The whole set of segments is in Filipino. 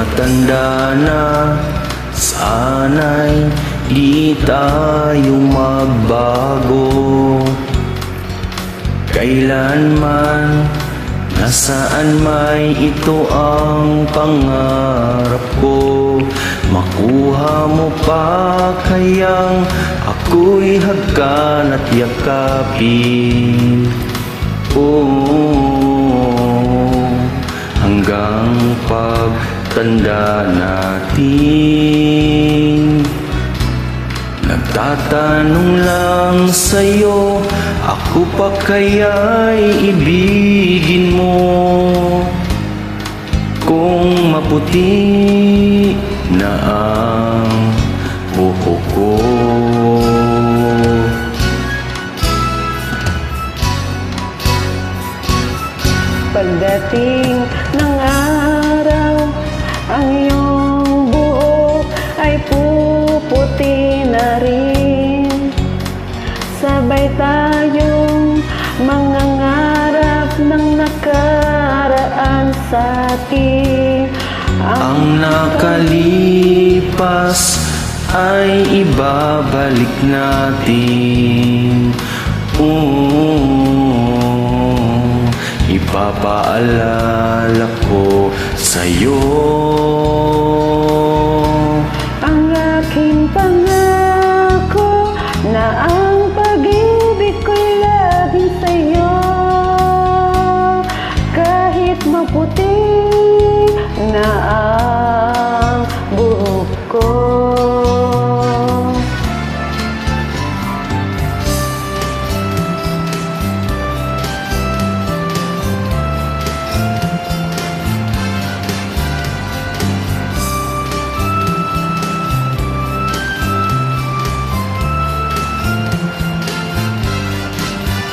matanda na, sana'y di tayo magbago. Kailanman, nasaan may ito ang pangarap ko. Makuha mo pa kayang ako'y hagkan at yakapin. Hanggang pagtanda natin. Nagtatanong lang sa'yo, ako pa kaya'y ibigin mo? Kung maputi na ang buhok ko. Pagdating ng araw, ang iyong buhok ay puputi na rin. Sabay tayong mangangarap ng nakaraan sa atin. Ang nakalipas ay ibabalik natin. Ipapaalala ko sa'yo ang aking pangako na ang pag-ibig ko'y laging sa'yo. Kahit maputi na ang buhok ko.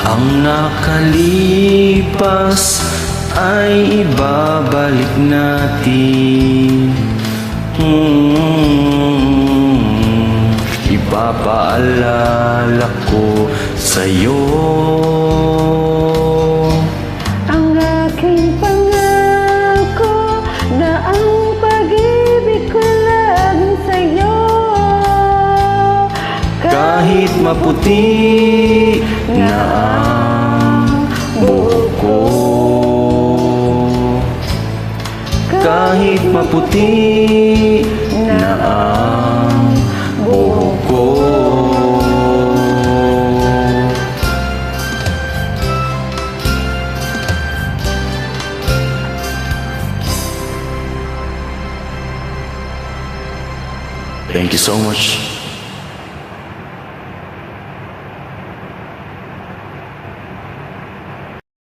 Ang nakalipas ay ibabalik natin. Ipapaalala ko sa'yo Ang aking pangako na ang pag-ibig ko laging sa'yo. kahit maputi na ang buhok ko. Kahit maputi na ang buhok ko. Thank you so much.